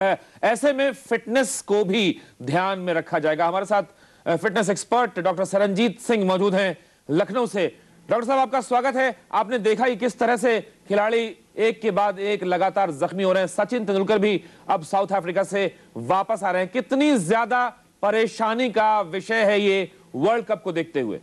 ऐसे में फिटनेस को भी ध्यान में रखा जाएगा। हमारे साथ fitness expert doctor Saranjit Singh मौजूद हैं लखनऊ से। डॉक्टर साहब, आपका स्वागत है। आपने देखा ही किस तरह से खिलाड़ी एक के बाद एक लगातार जख्मी हो रहे हैं। सचिन तेंदुलकर भी अब साउथ अफ्रीका से वापस आ रहे हैं। कितनी ज्यादा परेशानी का विषय है ये वर्ल्ड कप को देखते हुए?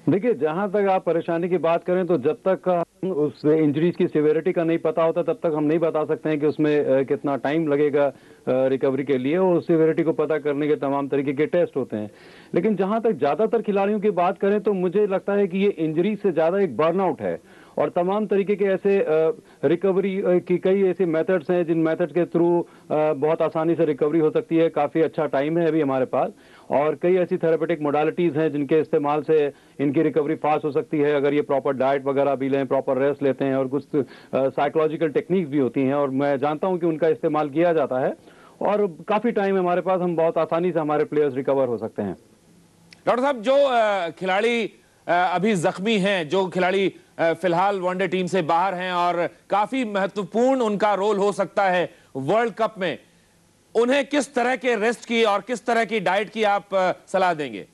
देखिए, जहां तक आप परेशानी की बात करें तो जब तक उस इंजरीज की सिवियरिटी का नहीं पता होता तब तक हम नहीं बता सकते हैं कि उसमें कितना टाइम लगेगा रिकवरी के लिए, और उस सिवियरिटी को पता करने के तमाम तरीके के टेस्ट होते हैं। लेकिन जहां तक ज्यादातर खिलाड़ियों की बात करें तो मुझे लगता है कि ये इंजरी से ज्यादा एक बर्नआउट है, और तमाम तरीके के ऐसे रिकवरी की कई ऐसे मेथड्स हैं जिन मेथड्स के थ्रू बहुत आसानी से रिकवरी हो सकती है। काफ़ी अच्छा टाइम है अभी हमारे पास, और कई ऐसी थेरेपेटिक मोडालिटीज़ हैं जिनके इस्तेमाल से इनकी रिकवरी फास्ट हो सकती है अगर ये प्रॉपर डाइट वगैरह भी लें, प्रॉपर रेस्ट लेते हैं, और कुछ साइकोलॉजिकल टेक्निक्स भी होती हैं और मैं जानता हूं कि उनका इस्तेमाल किया जाता है, और काफ़ी टाइम है हमारे पास, हम बहुत आसानी से हमारे प्लेयर्स रिकवर हो सकते हैं। डॉक्टर साहब, जो खिलाड़ी अभी जख्मी हैं, जो खिलाड़ी फिलहाल वनडे टीम से बाहर हैं और काफी महत्वपूर्ण उनका रोल हो सकता है वर्ल्ड कप में, उन्हें किस तरह के रेस्ट की और किस तरह की डाइट की आप सलाह देंगे?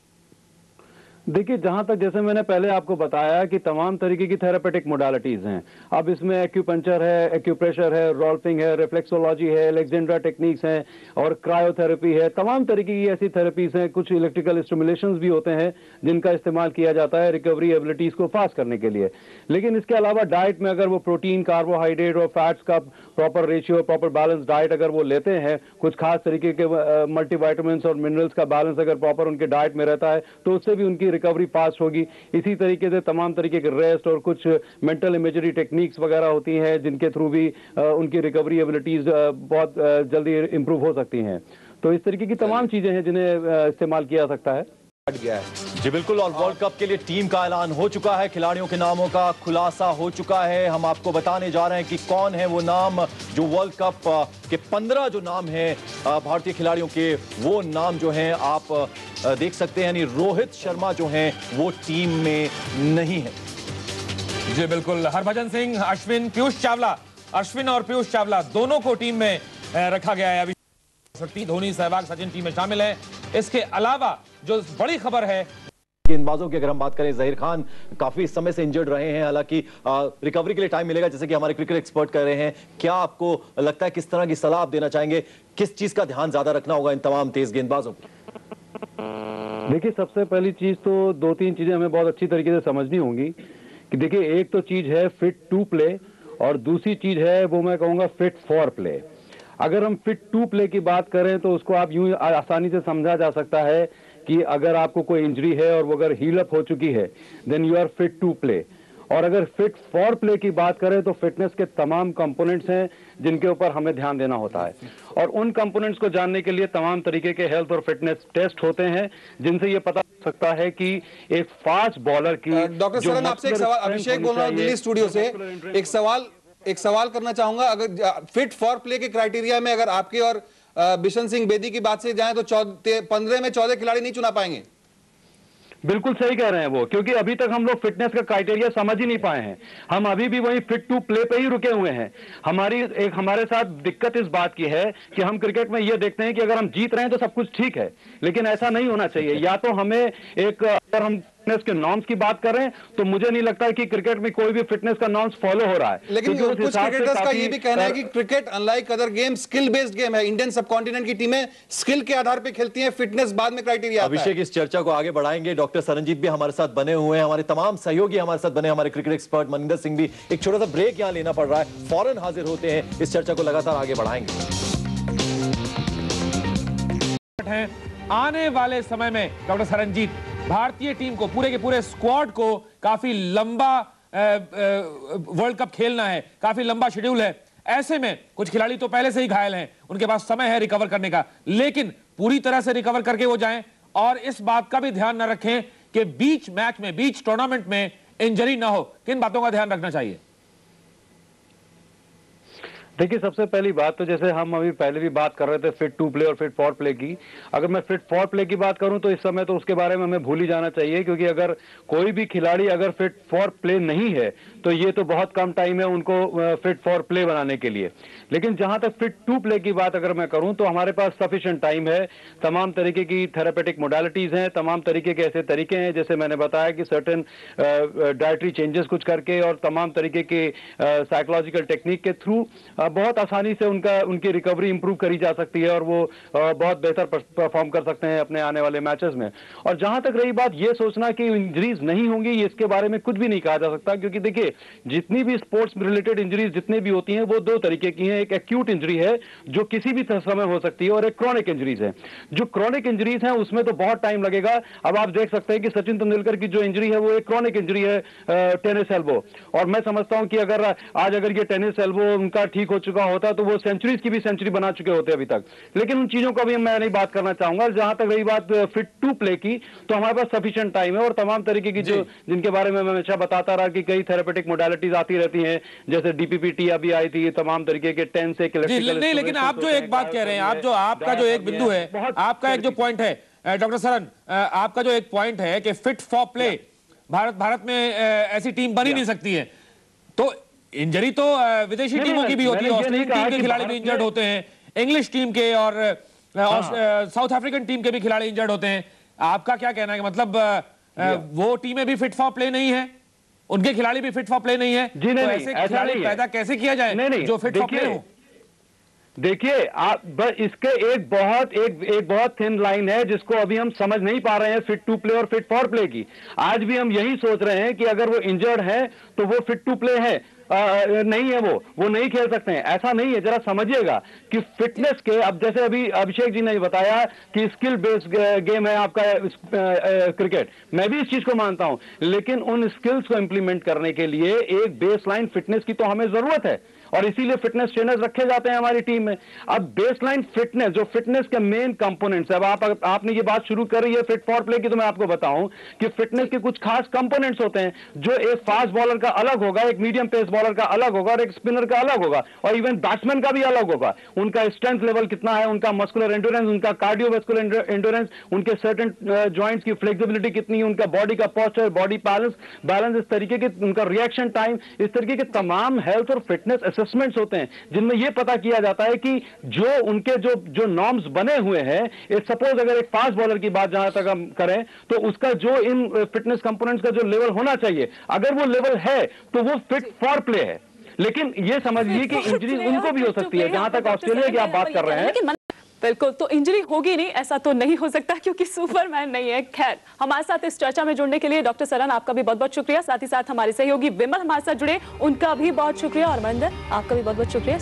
देखिए, जहां तक जैसे मैंने पहले आपको बताया कि तमाम तरीके की थेरेपेटिक मोडालिटीज हैं। अब इसमें एक्यूपंक्चर है, एक्यूप्रेशर है, रोल्फिंग है, रिफ्लेक्सोलॉजी है, एलेक्जेंड्रा टेक्निक्स हैं, और क्रायोथेरेपी है। तमाम तरीके की ऐसी थेरेपीज हैं। कुछ इलेक्ट्रिकल स्टिमुलेशंस भी होते हैं जिनका इस्तेमाल किया जाता है रिकवरी एबिलिटीज को फास्ट करने के लिए। लेकिन इसके अलावा डाइट में अगर वो प्रोटीन, कार्बोहाइड्रेट और फैट्स का proper ratio, proper balance diet अगर वो लेते हैं, कुछ खास तरीके के मल्टीविटामिन्स और मिनरल्स का बैलेंस अगर प्रॉपर उनके डाइट में रहता है, तो उससे भी उनकी रिकवरी फास्ट होगी। इसी तरीके से तमाम तरीके के रेस्ट और कुछ मेंटल इमेजरी टेक्निक्स वगैरह होती हैं जिनके थ्रू भी उनकी रिकवरी एबिलिटीज बहुत जल्दी इंप्रूव हो सकती हैं। तो इस तरीके की तमाम चीजें हैं जिन्हें इस्तेमाल किया जा सकता है। गया है जी, बिल्कुल। और वर्ल्ड कप के लिए टीम का ऐलान हो चुका है, खिलाड़ियों के नामों का खुलासा हो चुका है। हम आपको बताने जा रहे हैं कि कौन है वो नाम जो वर्ल्ड कप के 15 जो नाम हैं भारतीय खिलाड़ियों के, वो नाम जो हैं आप देख सकते हैं। यानी रोहित शर्मा जो हैं वो टीम में नहीं है। जी बिल्कुल। हरभजन सिंह, अश्विन, पीयूष चावला, अश्विन और पीयूष चावला दोनों को टीम में रखा गया है। अभी धोनी, सहवाग, सचिन टीम में शामिल है। इसके अलावा जो बड़ी खबर है गेंदबाजों की, अगर हम बात करें, जहीर खान काफी समय से इंजर्ड रहे हैं। हालांकि रिकवरी के लिए टाइम मिलेगा, जैसे कि हमारे क्रिकेट एक्सपर्ट कह रहे हैं। क्या आपको लगता है, किस तरह की सलाह आप देना चाहेंगे, किस चीज का ध्यान ज्यादा रखना होगा इन तमाम तेज गेंदबाजों को? देखिए, सबसे पहली चीज तो दो तीन चीजें हमें बहुत अच्छी तरीके से समझनी होंगी कि देखिए, एक तो चीज है फिट टू प्ले, और दूसरी चीज है वो मैं कहूंगा फिट फॉर प्ले। अगर हम फिट टू प्ले की बात करें तो उसको आप यूं आसानी से समझा जा सकता है कि अगर आपको कोई इंजरी है और वो अगर हील अप हो चुकी है, then you are fit to play. और अगर फिट फॉर प्ले की बात करें तो फिटनेस के तमाम कंपोनेंट्स हैं जिनके ऊपर हमें ध्यान देना होता है, और उन कंपोनेंट्स को जानने के लिए तमाम तरीके के हेल्थ और फिटनेस टेस्ट होते हैं जिनसे ये पता सकता है कि एक फास्ट बॉलर की। डॉक्टर सरन, आपसे एक सवाल, अभिषेक बोल रहा हूं दिल्ली स्टूडियो से। एक सवाल करना चाहूंगा। अगर फिट फॉर प्ले के क्राइटेरिया में अगर आपके और बिशन सिंह बेदी की बात से जाएं तो 15 में 14 खिलाड़ी नहीं चुना पाएंगे? बिल्कुल सही कह रहे हैं वो, क्योंकि अभी तक हम लोग फिटनेस का क्राइटेरिया समझ ही नहीं पाए हैं। हम अभी भी वही फिट टू प्ले पे ही रुके हुए हैं। हमारे साथ दिक्कत इस बात की है कि हम क्रिकेट में ये देखते हैं कि अगर हम जीत रहे हैं तो सब कुछ ठीक है, लेकिन ऐसा नहीं होना चाहिए। या तो हमें अगर हम फिटनेस के नॉर्म्स की बात करें तो मुझे नहीं लगता है कि क्रिकेट में कोई भी फिटनेस का नॉर्म्स फॉलो हो रहा है। लेकिन कुछ क्रिकेटर्स का ये भी कहना है कि cricket unlike other game skill based game है। इंडियन सबकॉन्टिनेंट की टीमें स्किल के आधार पर खेलती हैं, फिटनेस बाद में क्राइटेरिया आता है। अभिषेक, इस चर्चा को आगे बढ़ाएंगे। डॉक्टर सरनजीत भी हमारे साथ बने हुए हैं, हमारे तमाम सहयोगी हमारे साथ बने, हमारे क्रिकेट एक्सपर्ट मनिंदर सिंह भी। एक छोटा सा ब्रेक यहां लेना पड़ रहा है, फौरन हाजिर होते हैं। इस चर्चा को लगातार आगे बढ़ाएंगे। आने वाले समय में डॉक्टर सरनजीत भारतीय टीम को, पूरे के पूरे स्क्वाड को काफी लंबा वर्ल्ड कप खेलना है, काफी लंबा शेड्यूल है। ऐसे में कुछ खिलाड़ी तो पहले से ही घायल हैं, उनके पास समय है रिकवर करने का, लेकिन पूरी तरह से रिकवर करके वो जाएं, और इस बात का भी ध्यान न रखें कि बीच मैच में, बीच टूर्नामेंट में इंजरी ना हो। किन बातों का ध्यान रखना चाहिए? देखिए, सबसे पहली बात तो जैसे हम अभी पहले भी बात कर रहे थे फिट टू प्ले और फिट फॉर प्ले की। अगर मैं फिट फॉर प्ले की बात करूं तो इस समय तो उसके बारे में हमें भूल ही जाना चाहिए, क्योंकि अगर कोई भी खिलाड़ी अगर फिट फॉर प्ले नहीं है तो ये तो बहुत कम टाइम है उनको फिट फॉर प्ले बनाने के लिए। लेकिन जहां तक फिट टू प्ले की बात अगर मैं करूं तो हमारे पास सफिशिएंट टाइम है, तमाम तरीके की थेरेपेटिक मोडालिटीज हैं, तमाम तरीके के ऐसे तरीके हैं जैसे मैंने बताया कि सर्टेन डाइटरी चेंजेस कुछ करके और तमाम तरीके के साइकोलॉजिकल टेक्निक के थ्रू बहुत आसानी से उनकी रिकवरी इंप्रूव करी जा सकती है और वो बहुत बेहतर परफॉर्म कर सकते हैं अपने आने वाले मैचेस में। और जहां तक रही बात ये सोचना कि इंजरीज नहीं होंगी, इसके बारे में कुछ भी नहीं कहा जा सकता, क्योंकि देखिए जितनी भी स्पोर्ट्स रिलेटेड इंजरीज जितनी भी होती हैं वो दो तरीके की हैं। एक एक्यूट इंजरी है जो किसी भी समय हो सकती है और एक क्रॉनिक इंजरीज है। जो क्रॉनिक इंजरीज है उसमें तो बहुत टाइम लगेगा। अब आप देख सकते हैं कि सचिन तेंदुलकर की जो इंजरी है वो एक क्रॉनिक इंजरी है, टेनिस एल्बो, और मैं समझता हूं कि अगर ये टेनिस एल्बो उनका ठीक हो चुका होता तो वो सेंचुरीज की भी सेंचुरी बना चुके होते अभी तक। लेकिन उन चीजों को भी मैं नहीं बात करना चाहूंगा। जहां तक रही बात फिट टू प्ले की, तो हमारे पास सफिशिएंट टाइम है और तमाम तरीके की जो जिनके बारे में मैं हमेशा बताता रहा कि कई थेरेपेटिक मोडालिटीज आती रहती हैं, जैसे डीपीपीटी अभी आई थी, तमाम तरीके के 10 से नहीं, लेकिन आप जो एक बात कह रहे हैं, आपका जो एक बिंदु है, आपका एक जो पॉइंट है डॉक्टर सरन, आपका जो एक पॉइंट है कि फिट फॉर प्ले भारत में ऐसी टीम बन ही नहीं सकती है। तो इंजरी तो विदेशी टीमों की भी होती है, ऑस्ट्रेलियन टीम के खिलाड़ी भी इंजर्ड होते हैं, इंग्लिश टीम के और साउथ अफ्रीकन टीम के भी खिलाड़ी इंजर्ड होते हैं। आपका क्या कहना है कि मतलब वो टीमें भी फिट फॉर प्ले नहीं है, उनके खिलाड़ी भी फिट फॉर प्ले नहीं है, तो ऐसे खिलाड़ी पैदा कैसे किया जाए जो फिट फॉर प्ले हो? देखिए आप बस इसके एक बहुत थिन लाइन है जिसको अभी हम समझ नहीं पा रहे हैं, फिट टू प्ले और फिट फॉर प्ले की। आज भी हम यही सोच रहे हैं कि अगर वो इंजर्ड है तो वो फिट टू प्ले है, नहीं है वो नहीं खेल सकते हैं, ऐसा नहीं है। जरा समझिएगा कि फिटनेस के, अब जैसे अभी अभिषेक जी ने बताया कि स्किल बेस्ड गेम है आपका क्रिकेट, मैं भी इस चीज को मानता हूं, लेकिन उन स्किल्स को इंप्लीमेंट करने के लिए एक बेसलाइन फिटनेस की तो हमें जरूरत है और इसीलिए फिटनेस ट्रेनर्स रखे जाते हैं हमारी टीम में। अब बेसलाइन फिटनेस, जो फिटनेस के मेन कंपोनेंट्स, अब आपने ये बात शुरू करी है फिट फॉर प्ले की, तो मैं आपको बताऊं कि फिटनेस के कुछ खास कंपोनेंट्स होते हैं जो एक फास्ट बॉलर का अलग होगा, एक मीडियम पेस बॉलर का अलग होगा और एक स्पिनर का अलग होगा और इवन बैट्समैन का भी अलग होगा। उनका स्ट्रेंथ लेवल कितना है, उनका मस्कुलर एंड्योरेंस, उनका कार्डियोवैस्कुलर एंड्योरेंस, उनके सर्टेन जॉइंट्स की फ्लेक्सिबिलिटी कितनी है, उनका बॉडी का पोस्चर, बॉडी बैलेंस, इस तरीके के उनका रिएक्शन टाइम, इस तरीके के तमाम हेल्थ और फिटनेस असेसमेंट्स होते हैं जिनमें यह पता किया जाता है कि जो उनके जो नॉर्म्स बने हुए हैं, सपोज अगर एक फास्ट बॉलर की बात जहां तक हम करें तो उसका जो इन फिटनेस कंपोनेंट्स का जो लेवल होना चाहिए, अगर वो लेवल है तो वो फिट फॉर प्ले है। लेकिन ये समझिए कि इंजरी उनको भी हो सकती है, जहां तक ऑस्ट्रेलिया की आप बात कर रहे हैं। बिल्कुल, तो इंजरी होगी नहीं ऐसा तो नहीं हो सकता क्योंकि सुपरमैन नहीं है। खैर, हमारे साथ इस चर्चा में जुड़ने के लिए डॉक्टर सरन आपका भी बहुत बहुत शुक्रिया, साथ ही साथ हमारे सहयोगी विमल हमारे साथ जुड़े, उनका भी बहुत शुक्रिया, और मनिंदर आपका भी बहुत बहुत शुक्रिया।